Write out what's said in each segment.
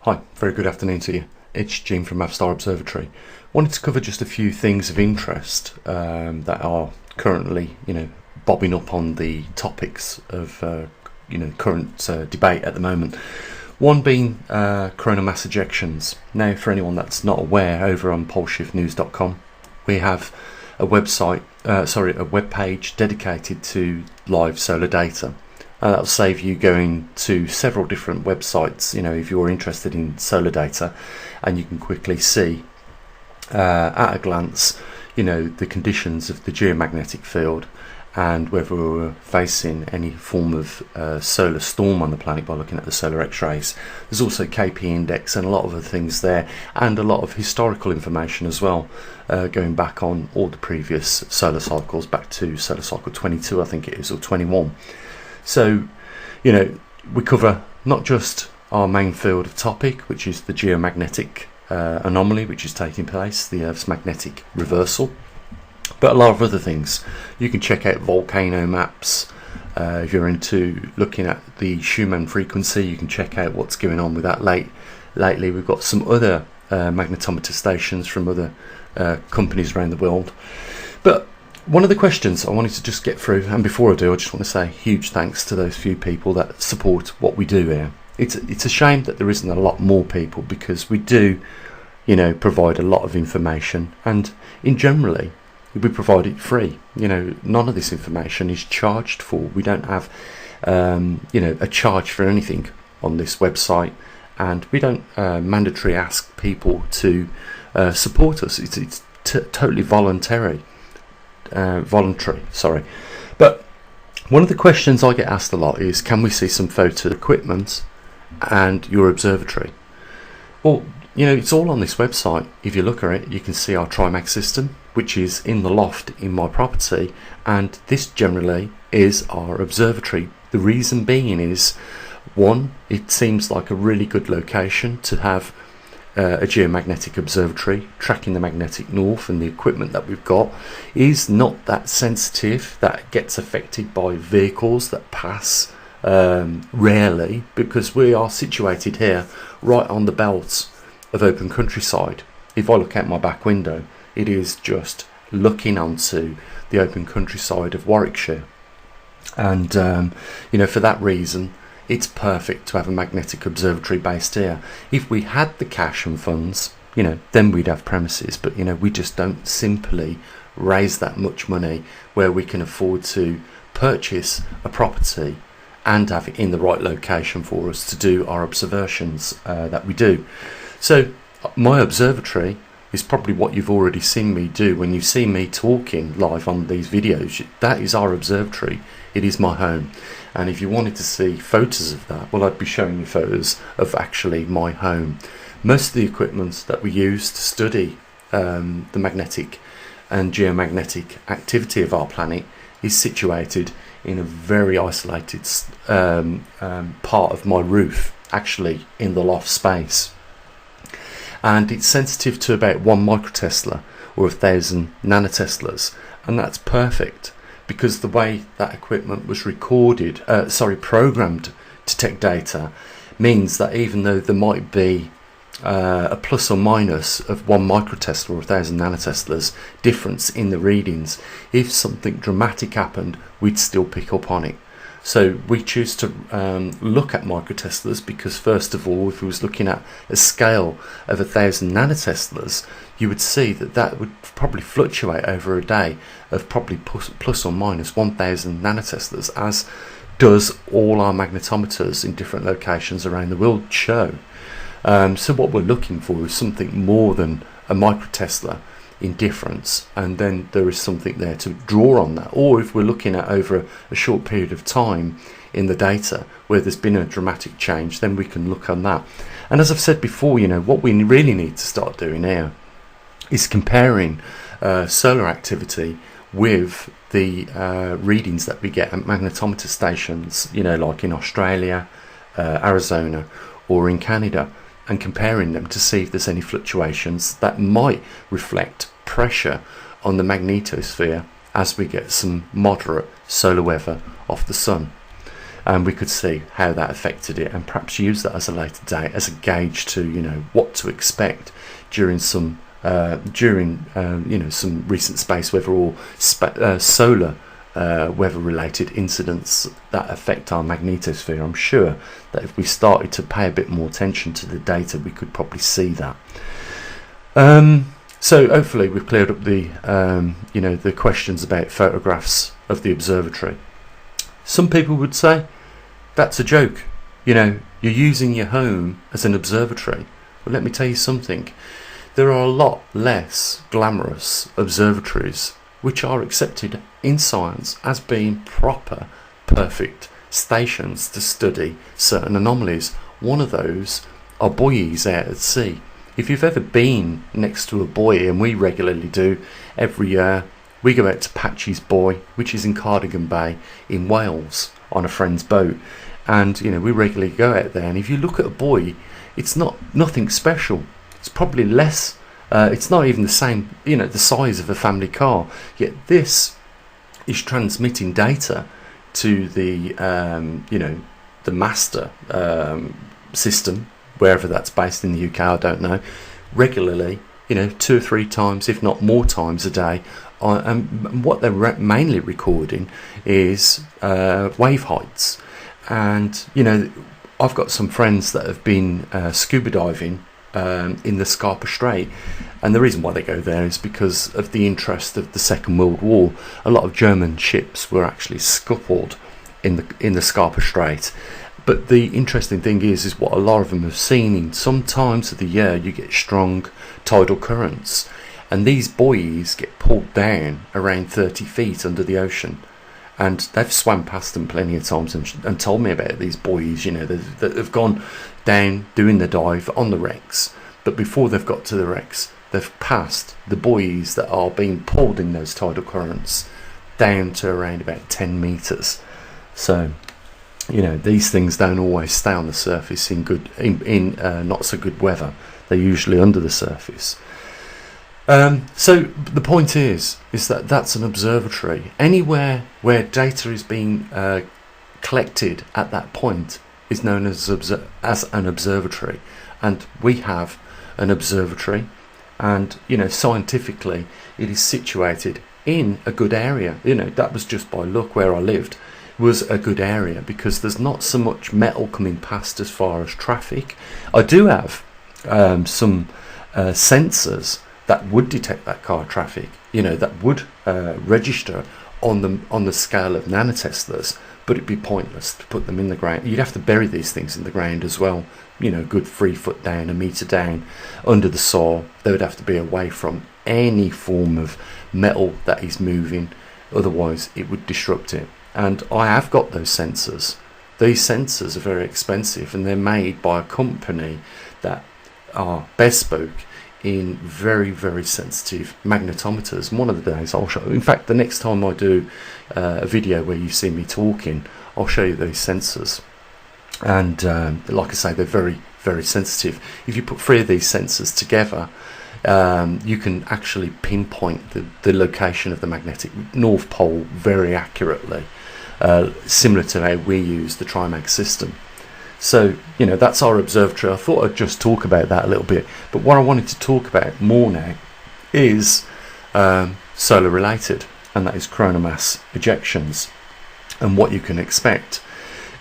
Hi, very good afternoon to you. It's Jim from maverickstar Observatory. Wanted to cover just a few things of interest that are currently, bobbing up on the topics of, current debate at the moment. One being coronal mass ejections. Now, for anyone that's not aware, over on poleshiftnews.com, we have a website, a web page dedicated to live solar data. That'll save you going to several different websites, if you're interested in solar data, and you can quickly see at a glance, the conditions of the geomagnetic field and whether we're facing any form of solar storm on the planet by looking at the solar X-rays. There's also KP index and a lot of other things there, and a lot of historical information as well, going back on all the previous solar cycles, back to solar cycle 22, I think it is, or 21. So, we cover not just our main field of topic, which is the geomagnetic anomaly which is taking place, the Earth's magnetic reversal, but a lot of other things. You can check out volcano maps. If you're into looking at the Schumann frequency, you can check out what's going on with that. Lately, we've got some other magnetometer stations from other companies around the world. But one of the questions I wanted to just get through, and before I do, I just want to say huge thanks to those few people that support what we do here. It's a shame that there isn't a lot more people, because we do, provide a lot of information, and generally we provide it free. None of this information is charged for. We don't have, a charge for anything on this website, and we don't mandatorily ask people to support us. It's totally voluntary. But one of the questions I get asked a lot is, can we see some photo equipment and your observatory? Well, it's all on this website. If you look at it, you can see our Trimag system, which is in the loft in my property, and this generally is our observatory. The reason being is, one, it seems like a really good location to have a geomagnetic observatory tracking the magnetic north, and the equipment that we've got is not that sensitive, that gets affected by vehicles that pass rarely, because we are situated here right on the belt of open countryside. If I look out my back window, it is just looking onto the open countryside of Warwickshire, and for that reason it's perfect to have a magnetic observatory based here. If we had the cash and funds, then we'd have premises, but we just don't simply raise that much money where we can afford to purchase a property and have it in the right location for us to do our observations that we do. So my observatory is probably what you've already seen me do when you see me talking live on these videos. That is our observatory. It is my home. And if you wanted to see photos of that, well, I'd be showing you photos of actually my home. Most of the equipment that we use to study the magnetic and geomagnetic activity of our planet is situated in a very isolated part of my roof, actually in the loft space. And it's sensitive to about 1 microtesla or 1,000 nanoteslas, and that's perfect, because the way that equipment was programmed to take data means that even though there might be a plus or minus of 1 microtesla or 1,000 nanoteslas difference in the readings, if something dramatic happened, we'd still pick up on it. So we choose to look at microteslas because, first of all, if we was looking at a scale of 1,000 nanoteslas, you would see that would probably fluctuate over a day of probably plus or minus 1,000 nanoteslas, as does all our magnetometers in different locations around the world show. So what we're looking for is something more than a microtesla in difference, and then there is something there to draw on that. Or if we're looking at over a short period of time in the data where there's been a dramatic change, then we can look on that. And as I've said before, what we really need to start doing now is comparing solar activity with the readings that we get at magnetometer stations, like in Australia, Arizona, or in Canada, and comparing them to see if there's any fluctuations that might reflect pressure on the magnetosphere as we get some moderate solar weather off the sun. and we could see how that affected it, and perhaps use that as a later date as a gauge to, you know, what to expect during some some recent space weather or solar weather related incidents that affect our magnetosphere. I'm sure that if we started to pay a bit more attention to the data, we could probably see that. So hopefully we've cleared up the the questions about photographs of the observatory. Some people would say that's a joke, you know, you're using your home as an observatory. Well, let me tell you something. There are a lot less glamorous observatories which are accepted in science as being proper, perfect stations to study certain anomalies. One of those are buoys out at sea. If you've ever been next to a buoy, and we regularly do every year, we go out to Patchy's Buoy, which is in Cardigan Bay in Wales, on a friend's boat, and you know, we regularly go out there, and if you look at a buoy, it's nothing special. It's probably less, it's not even the same, you know, the size of a family car, yet this is transmitting data to the the master system, wherever that's based in the UK, I don't know, regularly, you know, 2 or 3 times, if not more times a day. And what they're mainly recording is wave heights. And you know, I've got some friends that have been scuba diving in the Scarpa Strait, and the reason why they go there is because of the interest of the Second World War. A lot of German ships were actually scuttled in the Scarpa Strait. But the interesting thing is what a lot of them have seen, in some times of the year you get strong tidal currents, and these buoys get pulled down around 30 feet under the ocean. And they've swam past them plenty of times and told me about these buoys, you know, that have gone down doing the dive on the wrecks, but before they've got to the wrecks, they've passed the buoys that are being pulled in those tidal currents down to around about 10 meters. So, you know, these things don't always stay on the surface in not so good weather. They're usually under the surface. So the point is that that's an observatory. Anywhere where data is being collected at that point is known as an observatory, and we have an observatory, and you know, scientifically it is situated in a good area. You know, that was just by luck. Where I lived was a good area because there's not so much metal coming past as far as traffic. I do have some sensors that would detect that car traffic, you know, that would register on the scale of nanoteslas, but it'd be pointless to put them in the ground. You'd have to bury these things in the ground as well, you know, good 3 foot down, 1 meter down under the soil. They would have to be away from any form of metal that is moving, otherwise it would disrupt it. And I have got those sensors. These sensors are very expensive, and they're made by a company that are bespoke in very, very sensitive magnetometers. And one of the days I'll show, in fact the next time I do a video where you see me talking, I'll show you these sensors. And like I say, they're very, very sensitive. If you put 3 of these sensors together, you can actually pinpoint the location of the magnetic north pole very accurately, similar to how we use the Trimag system. So, you know, that's our observatory. I thought I'd just talk about that a little bit, but what I wanted to talk about more now is solar related, and that is coronal mass ejections and what you can expect.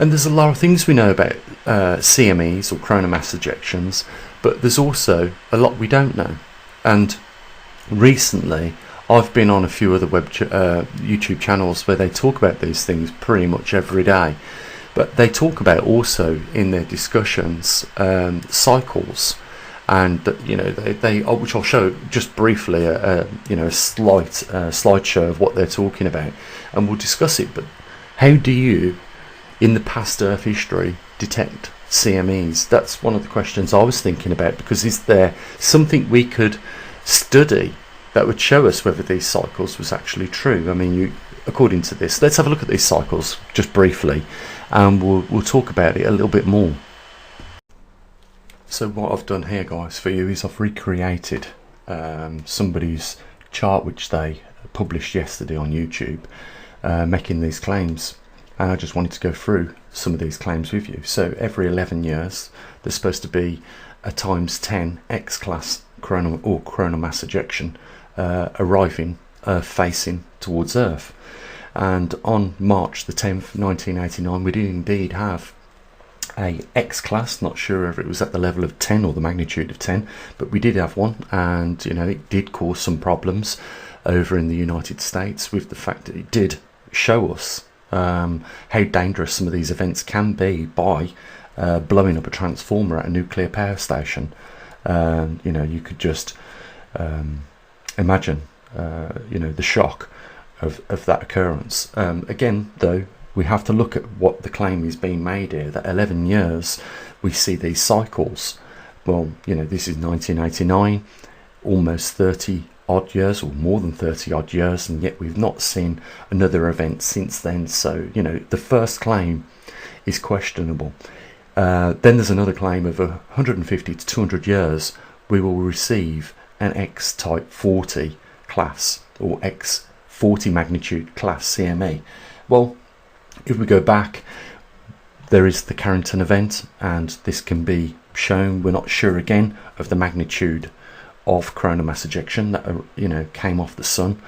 And there's a lot of things we know about CME'S, or coronal mass ejections, but there's also a lot we don't know. And recently I've been on a few other YouTube channels where they talk about these things pretty much every day. But they talk about also in their discussions cycles, and you know, they which I'll show just briefly a slight slideshow of what they're talking about, and we'll discuss it. But how do you, in the past Earth history, detect CMEs? That's one of the questions I was thinking about, because is there something we could study that would show us whether these cycles was actually true? I mean, according to this, let's have a look at these cycles just briefly, and we'll talk about it a little bit more. So what I've done here, guys, for you is I've recreated somebody's chart which they published yesterday on YouTube, making these claims, and I just wanted to go through some of these claims with you. So every 11 years there's supposed to be a times 10 X-class coronal mass ejection arriving facing towards Earth. And on March the 10th 1989 we did indeed have a X-class. Not sure if it was at the level of 10 or the magnitude of 10, but we did have one, and it did cause some problems over in the United States with the fact that it did show us how dangerous some of these events can be by blowing up a transformer at a nuclear power station. You could just imagine the shock of that occurrence. Again though, we have to look at what the claim is being made here, that 11 years we see these cycles. Well, this is 1989, almost 30 odd years, or more than 30 odd years, and yet we've not seen another event since then. So the first claim is questionable. Then there's another claim of 150 to 200 years we will receive an X-type 40 class, or X40 magnitude class CME. Well, if we go back, there is the Carrington event, and this can be shown. We're not sure again of the magnitude of coronal mass ejection that came off the sun,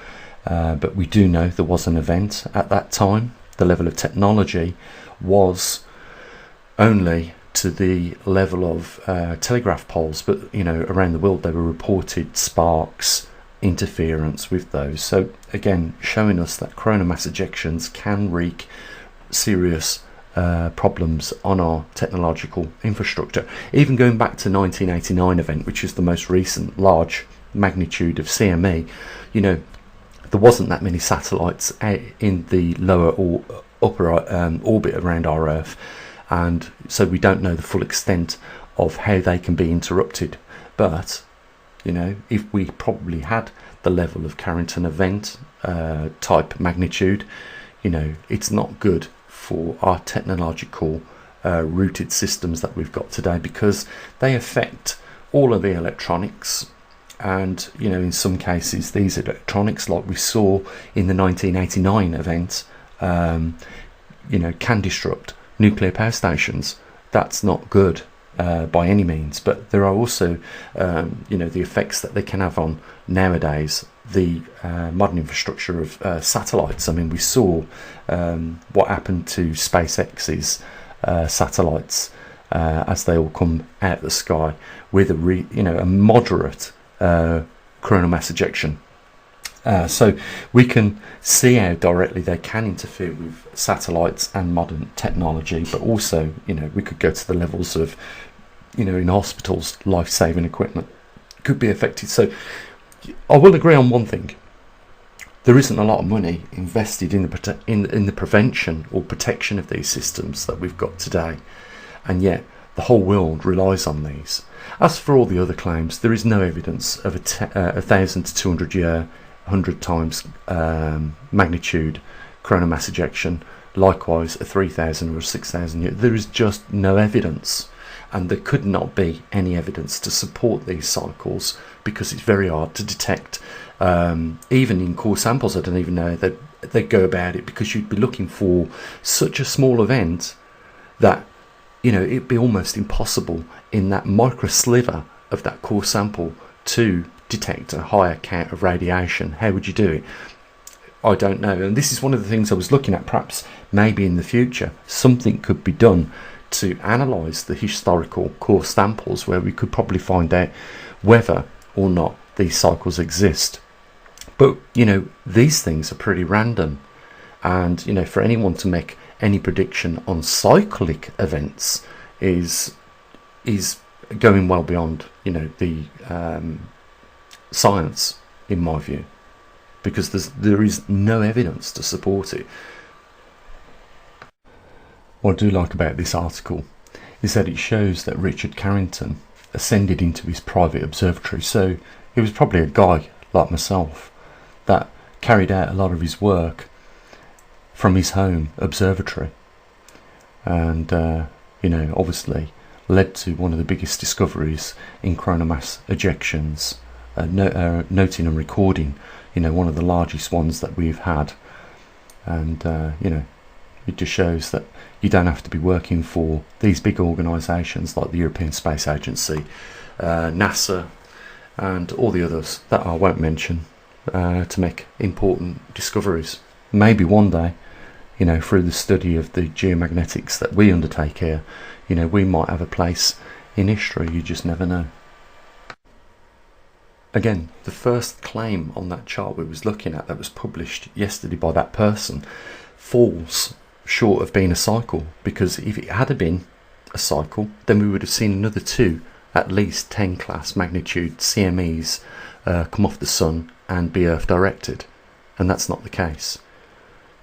but we do know there was an event at that time. The level of technology was only to the level of telegraph poles, but around the world there were reported sparks, interference with those. So again, showing us that coronal mass ejections can wreak serious problems on our technological infrastructure. Even going back to 1989 event, which is the most recent large magnitude of CME, there wasn't that many satellites in the lower or upper orbit around our Earth, and so we don't know the full extent of how they can be interrupted. But if we probably had the level of Carrington event type magnitude, it's not good for our technological rooted systems that we've got today, because they affect all of the electronics. And in some cases these electronics, like we saw in the 1989 event, can disrupt nuclear power stations. That's not good by any means, but there are also the effects that they can have on nowadays the modern infrastructure of satellites. I mean, we saw what happened to SpaceX's satellites as they all come out of the sky with a moderate coronal mass ejection. So we can see how directly they can interfere with satellites and modern technology, but also we could go to the levels of in hospitals, life-saving equipment could be affected. So I will agree on one thing: there isn't a lot of money invested in the prevention or protection of these systems that we've got today, and yet the whole world relies on these. As for all the other claims, there is no evidence of a 1,000 to 200 year, 100 times magnitude coronal mass ejection. Likewise, a 3,000 or 6,000 year. There is just no evidence, and there could not be any evidence to support these cycles, because it's very hard to detect. Even in core samples, I don't even know that they go about it, because you'd be looking for such a small event that it'd be almost impossible in that micro sliver of that core sample to detect a higher count of radiation. How would you do it? I don't know. And this is one of the things I was looking at. Perhaps maybe in the future something could be done to analyse the historical core samples, where we could probably find out whether or not these cycles exist. But these things are pretty random, and for anyone to make any prediction on cyclic events is going well beyond the science, in my view, because there is no evidence to support it. What I do like about this article is that it shows that Richard Carrington ascended into his private observatory. So he was probably a guy like myself that carried out a lot of his work from his home observatory, and obviously led to one of the biggest discoveries in coronal mass ejections, noting and recording one of the largest ones that we've had. And It just shows that you don't have to be working for these big organisations like the European Space Agency, NASA, and all the others that I won't mention to make important discoveries. Maybe one day, you know, through the study of the geomagnetics that we undertake here, you know, we might have a place in history. You just never know. Again, the first claim on that chart we was looking at that was published yesterday by that person falls short of being a cycle, because if it had been a cycle, then we would have seen another two, at least 10 class magnitude CME'S come off the sun and be Earth directed, and that's not the case.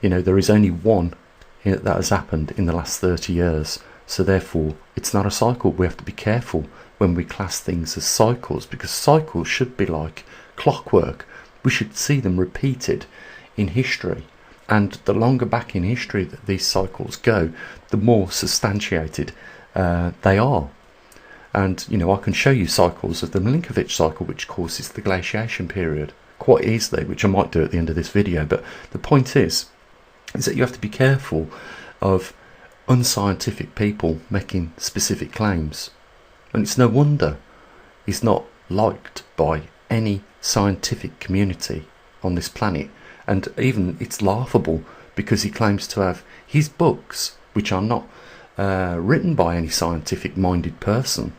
You know, there is only one that has happened in the last 30 years, so therefore it's not a cycle. We have to be careful when we class things as cycles, because cycles should be like clockwork. We should see them repeated in history, and the longer back in history that these cycles go, the more substantiated they are. And you know, I can show you cycles of the Milankovitch cycle, which causes the glaciation period, quite easily, which I might do at the end of this video. But the point is that you have to be careful of unscientific people making specific claims. And it's no wonder he's not liked by any scientific community on this planet. And even it's laughable because he claims to have his books, which are not written by any scientific minded person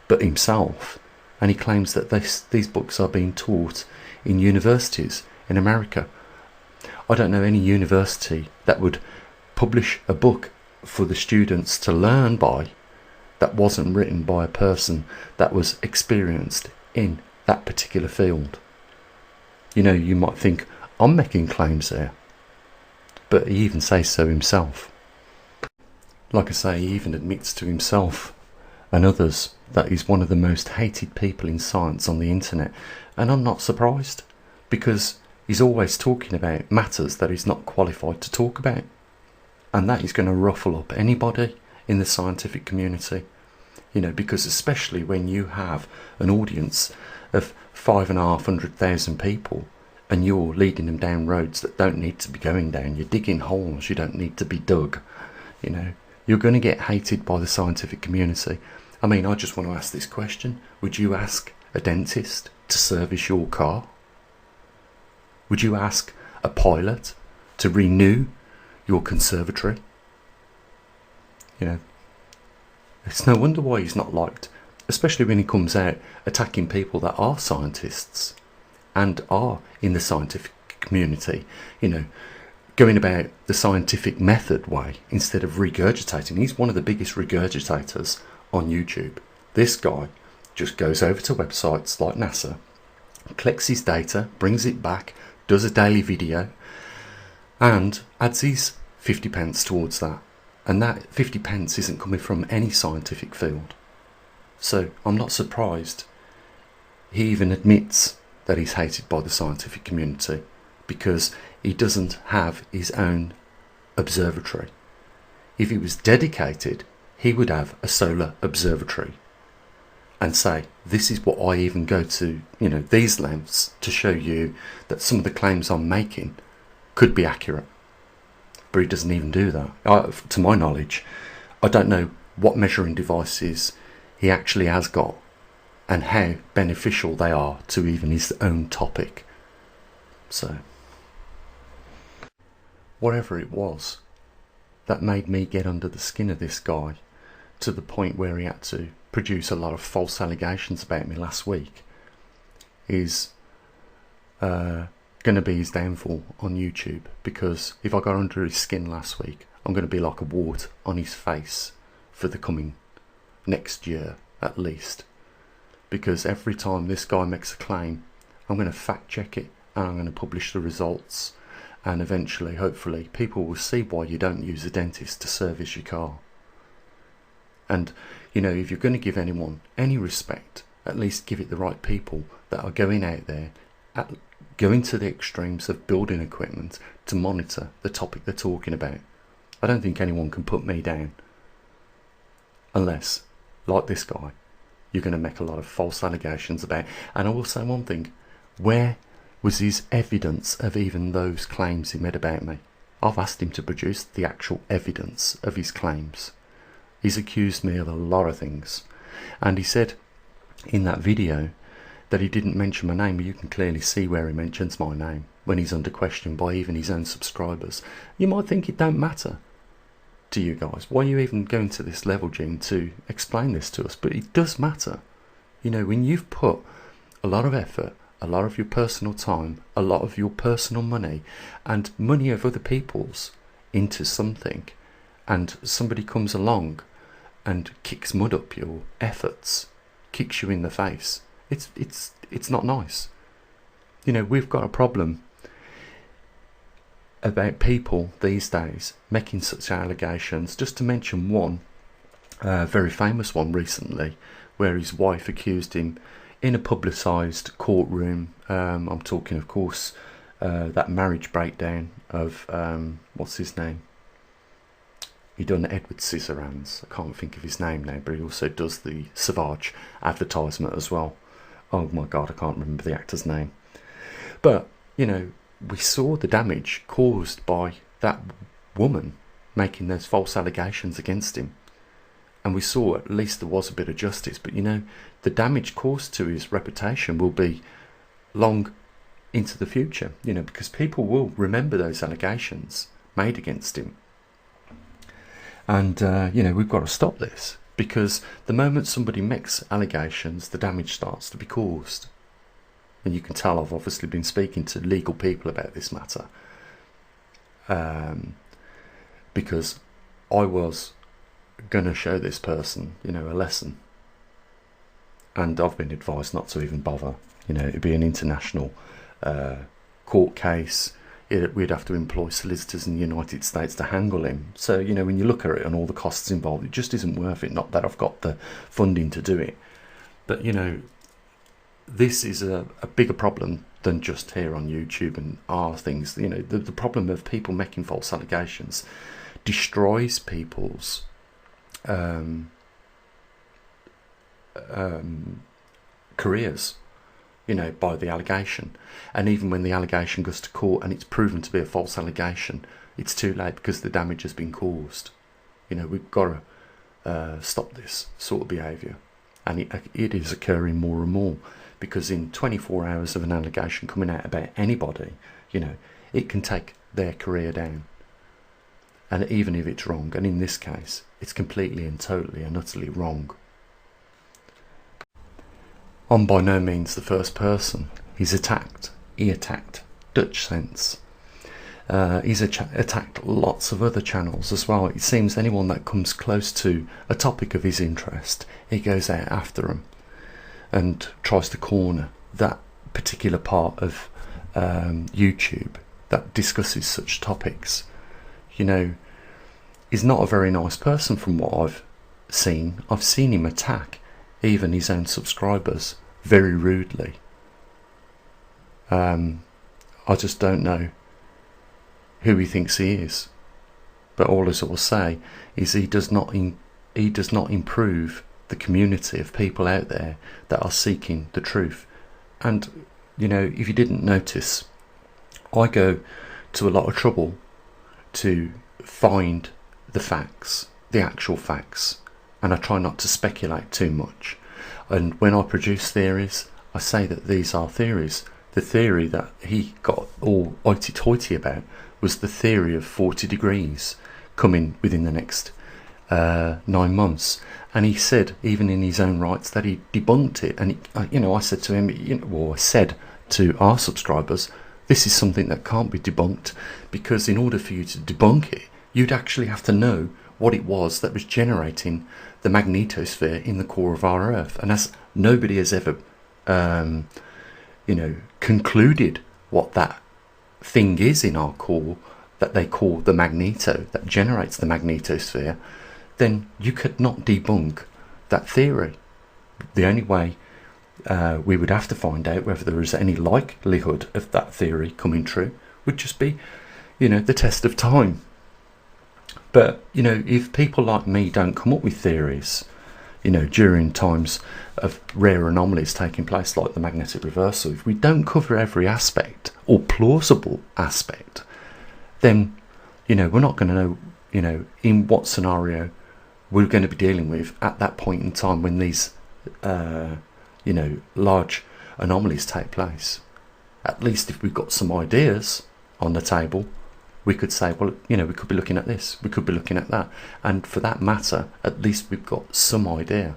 but himself, and he claims that these books are being taught in universities in America. I don't know any university that would publish a book for the students to learn by that wasn't written by a person that was experienced in that particular field. You know, you might think I'm making claims there, but he even says so himself. Like I say, he even admits to himself and others that he's one of the most hated people in science on the internet, and I'm not surprised, because he's always talking about matters that he's not qualified to talk about, and that is going to ruffle up anybody in the scientific community. You know, because especially when you have an audience of 550,000 people and you're leading them down roads that don't need to be going down, you're digging holes you don't need to be dug, you know, you're going to get hated by the scientific community. I mean, I just want to ask this question: would you ask a dentist to service your car? Would you ask a pilot to renew your conservatory? You know, it's no wonder why he's not liked, especially when he comes out attacking people that are scientists and are in the scientific community, you know, going about the scientific method way instead of regurgitating. He's one of the biggest regurgitators on YouTube. This guy just goes over to websites like NASA, collects his data, brings it back, does a daily video, and adds his 50 pence towards that. And that 50 pence isn't coming from any scientific field. So I'm not surprised he even admits that he's hated by the scientific community, because he doesn't have his own observatory. If he was dedicated, he would have a solar observatory and say, this is what I even go to, you know, these lengths to show you that some of the claims I'm making could be accurate. But he doesn't even do that. To my knowledge, I don't know what measuring devices he actually has got and how beneficial they are to even his own topic. So, whatever it was that made me get under the skin of this guy to the point where he had to produce a lot of false allegations about me last week is going to be his downfall on YouTube. Because if I got under his skin last week, I'm going to be like a wart on his face for the coming next year at least. Because every time this guy makes a claim, I'm going to fact check it and I'm going to publish the results, and eventually, hopefully, people will see why you don't use a dentist to service your car. And you know, if you're going to give anyone any respect, at least give it the right people that are going out there, going to the extremes of building equipment to monitor the topic they're talking about. I don't think anyone can put me down unless, like this guy, you're going to make a lot of false allegations about. And I will say one thing: where was his evidence of even those claims he made about me? I've asked him to produce the actual evidence of his claims. He's accused me of a lot of things, and he said in that video that he didn't mention my name, but you can clearly see where he mentions my name when he's under question by even his own subscribers. You might think it don't matter to you guys. Why are you even going to this level, Gene, to explain this to us? But it does matter. You know, when you've put a lot of effort, a lot of your personal time, a lot of your personal money, and money of other people's into something, and somebody comes along and kicks mud up your efforts, kicks you in the face, it's not nice. You know, we've got a problem about people these days making such allegations. Just to mention one, very famous one recently, where his wife accused him in a publicised courtroom. I'm talking, of course, that marriage breakdown of what's his name? He done Edward Scissorhands. I can't think of his name now, but he also does the Savage advertisement as well. Oh my God, I can't remember the actor's name. But you know, we saw the damage caused by that woman making those false allegations against him, and we saw at least there was a bit of justice. But you know, the damage caused to his reputation will be long into the future, you know, because people will remember those allegations made against him. And you know, we've got to stop this, because the moment somebody makes allegations, the damage starts to be caused. And you can tell I've obviously been speaking to legal people about this matter, because I was going to show this person, you know, a lesson, and I've been advised not to even bother. You know, it'd be an international court case. We'd have to employ solicitors in the United States to handle him. So, you know, when you look at it and all the costs involved, it just isn't worth it. Not that I've got the funding to do it, but you know, this is a bigger problem than just here on YouTube and our things. You know, the problem of people making false allegations destroys people's careers, you know, by the allegation. And even when the allegation goes to court and it's proven to be a false allegation, it's too late because the damage has been caused. You know, we've got to stop this sort of behaviour, and it is occurring more and more, because in 24 hours of an allegation coming out about anybody, you know, it can take their career down. And even if it's wrong, and in this case it's completely and totally and utterly wrong. I'm by no means the first person he's attacked. He attacked Dutch Sense. He's attacked lots of other channels as well. It seems anyone that comes close to a topic of his interest, he goes out after them and tries to corner that particular part of YouTube that discusses such topics. You know, he's not a very nice person from what I've seen. I've seen him attack even his own subscribers very rudely. I just don't know who he thinks he is, but all I sort of say is he does not improve the community of people out there that are seeking the truth. And you know, if you didn't notice, I go to a lot of trouble to find the facts, the actual facts, and I try not to speculate too much. And when I produce theories, I say that these are theories. The theory that he got all hoity-toity about was the theory of 40 degrees coming within the next 9 months, and he said, even in his own rights, that he debunked it. And you know, I said to him, you know, or I said to our subscribers, this is something that can't be debunked, because in order for you to debunk it, you'd actually have to know what it was that was generating the magnetosphere in the core of our Earth. And as nobody has ever you know, concluded what that thing is in our core that they call the magneto, that generates the magnetosphere, then you could not debunk that theory. The only way we would have to find out whether there is any likelihood of that theory coming true would just be, you know, the test of time. But, you know, if people like me don't come up with theories, you know, during times of rare anomalies taking place like the magnetic reversal, if we don't cover every aspect or plausible aspect, then We're not going to know, in what scenario we're going to be dealing with at that point in time when these, large anomalies take place. At least if we've got some ideas on the table, we could say, well, we could be looking at this, we could be looking at that. And for that matter, at least we've got some idea.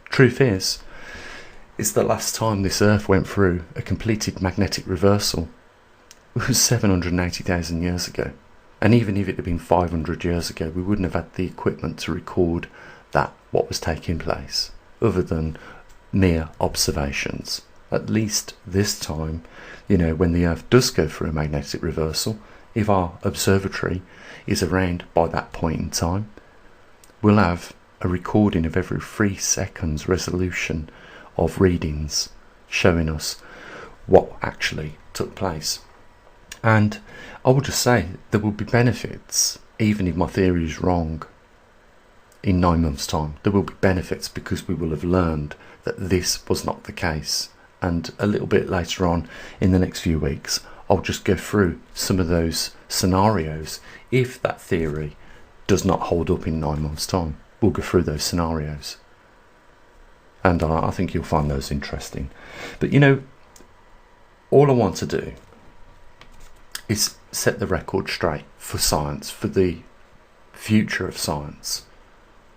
Truth is the last time this Earth went through a completed magnetic reversal was 780,000 years ago. And even if it had been 500 years ago, we wouldn't have had the equipment to record what was taking place, other than mere observations. At least this time, when the Earth does go through a magnetic reversal, if our observatory is around by that point in time, we'll have a recording of every 3 seconds resolution of readings showing us what actually took place. And I will just say there will be benefits, even if my theory is wrong. In 9 months' time, there will be benefits, because we will have learned that this was not the case. And a little bit later on in the next few weeks, I'll just go through some of those scenarios. If that theory does not hold up in 9 months' time, we'll go through those scenarios. And I think you'll find those interesting. But all I want to do is set the record straight for science, for the future of science,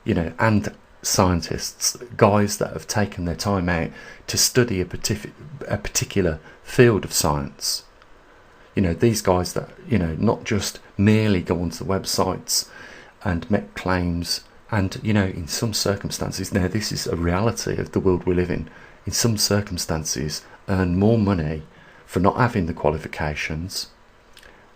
and scientists, guys that have taken their time out to study a particular field of science. These guys that, not just merely go onto the websites and make claims and, in some circumstances, now this is a reality of the world we live in some circumstances, earn more money for not having the qualifications,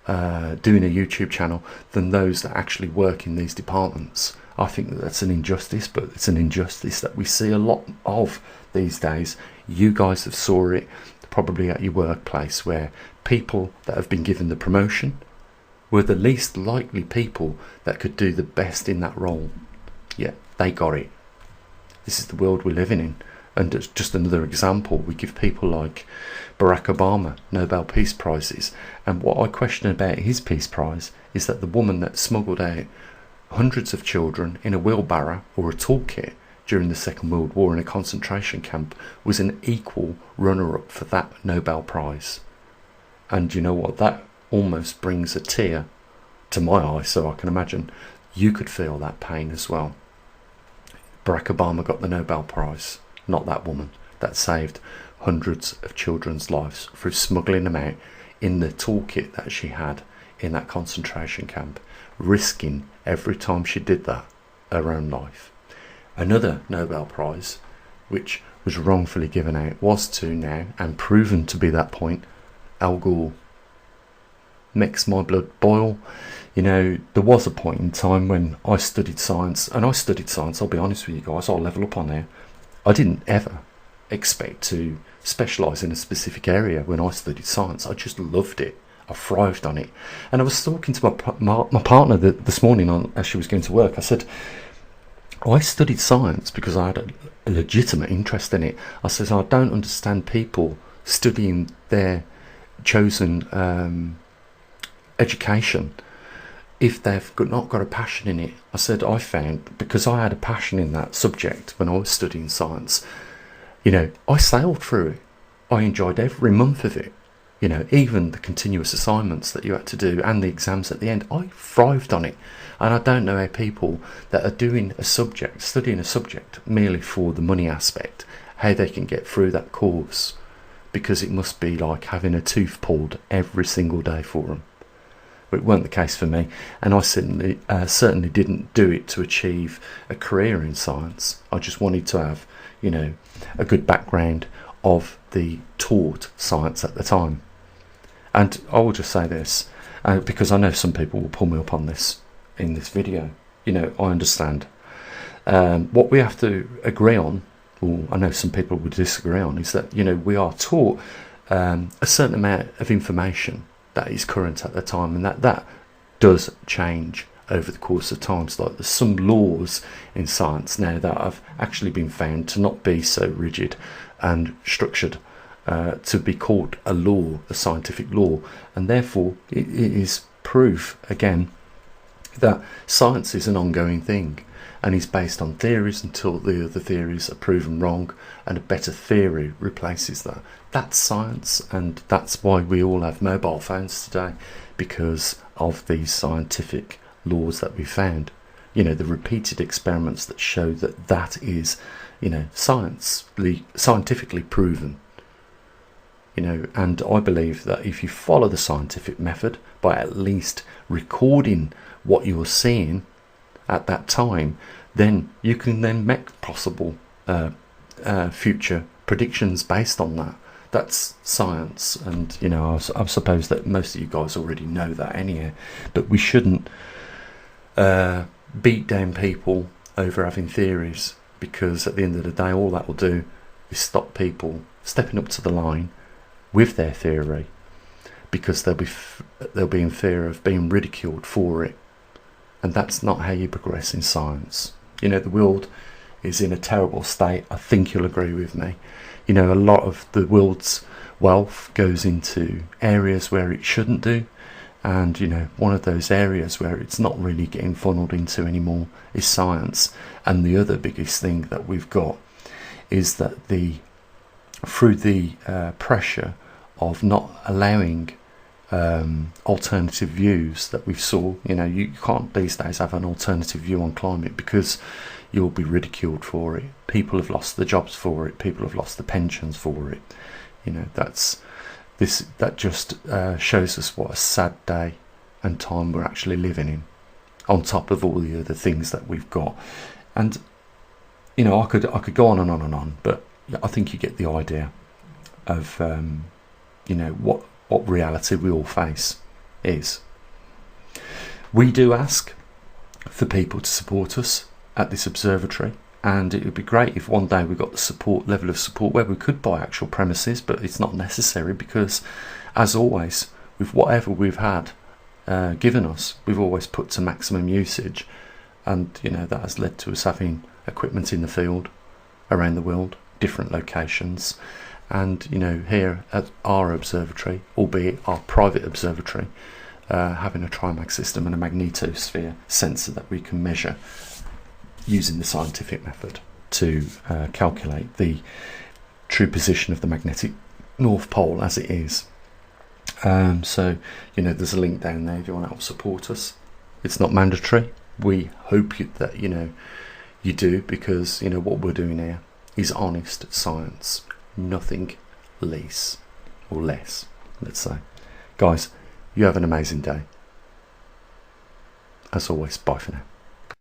doing a YouTube channel, than those that actually work in these departments. I think that's an injustice, but it's an injustice that we see a lot of these days. You guys have saw it probably at your workplace, where people that have been given the promotion were the least likely people that could do the best in that role. Yeah, they got it. This is the world we're living in. And it's just another example. We give people like Barack Obama Nobel Peace Prizes, and what I question about his Peace Prize is that the woman that smuggled out hundreds of children in a wheelbarrow or a toolkit during the Second World War in a concentration camp was an equal runner-up for that Nobel Prize. And you know what? That almost brings a tear to my eye, so I can imagine you could feel that pain as well. Barack Obama got the Nobel Prize, not that woman that saved hundreds of children's lives through smuggling them out in the toolkit that she had in that concentration camp, risking every time she did that her own life. Another Nobel Prize, which was wrongfully given out, was to now, and proven to be that point, Al Gore. Makes my blood boil. There was a point in time when I studied science, I'll be honest with you guys, I'll level up on there. I didn't ever expect to specialise in a specific area when I studied science. I just loved it. I thrived on it. And I was talking to my partner this morning as she was going to work. I said, I studied science because I had a legitimate interest in it. I said, I don't understand people studying their chosen education if they've not got a passion in it. I said, I found, because I had a passion in that subject when I was studying science, I sailed through it. I enjoyed every month of it. Even the continuous assignments that you had to do and the exams at the end, I thrived on it. And I don't know how people that are studying a subject merely for the money aspect, how they can get through that course, because it must be like having a tooth pulled every single day for them. But it weren't the case for me, and I certainly didn't do it to achieve a career in science. I just wanted to have, a good background of the taught science at the time. And I will just say this, because I know some people will pull me up on this in this video. I understand. What we have to agree on, or I know some people would disagree on, is that, we are taught a certain amount of information that is current at the time, and that does change over the course of time. So, like, there's some laws in science now that have actually been found to not be so rigid and structured to be called a law, a scientific law, and therefore it is proof again that science is an ongoing thing and is based on theories until the other theories are proven wrong and a better theory replaces that. That's science, and that's why we all have mobile phones today, because of these scientific laws that we found. You know, the repeated experiments that show that that is, you know, scientifically proven. You know, and I believe that if you follow the scientific method by at least recording what you're seeing at that time, then you can then make possible future predictions based on that. That's science, and you know, I suppose that most of you guys already know that anyhow, but we shouldn't beat down people over having theories, because at the end of the day all that will do is stop people stepping up to the line with their theory, because they'll be in fear of being ridiculed for it, and that's not how you progress in science. You know, the world is in a terrible state. I think you'll agree with me. You know, a lot of the world's wealth goes into areas where it shouldn't do, and you know, one of those areas where it's not really getting funneled into anymore is science. And the other biggest thing that we've got is that through the pressure of not allowing alternative views that we saw, you know, you can't these days have an alternative view on climate because you'll be ridiculed for it. People have lost the jobs for it. People have lost the pensions for it. You know, that just shows us what a sad day and time we're actually living in, on top of all the other things that we've got. And you know, I could go on and on and on, but I think you get the idea of you know, what reality we all face is. We do ask for people to support us at this observatory, and it would be great if one day we got the level of support where we could buy actual premises, but it's not necessary, because as always with whatever we've had given us, we've always put to maximum usage, and you know, that has led to us having equipment in the field around the world, different locations. And you know, here at our observatory, albeit our private observatory, having a trimag system and a magnetosphere sensor that we can measure using the scientific method to calculate the true position of the magnetic North Pole as it is. So you know, there's a link down there if you want to help support us. It's not mandatory. We hope that you know, you do, because you know, what we're doing here is honest science, nothing less, let's say. Guys, you have an amazing day. As always, bye for now.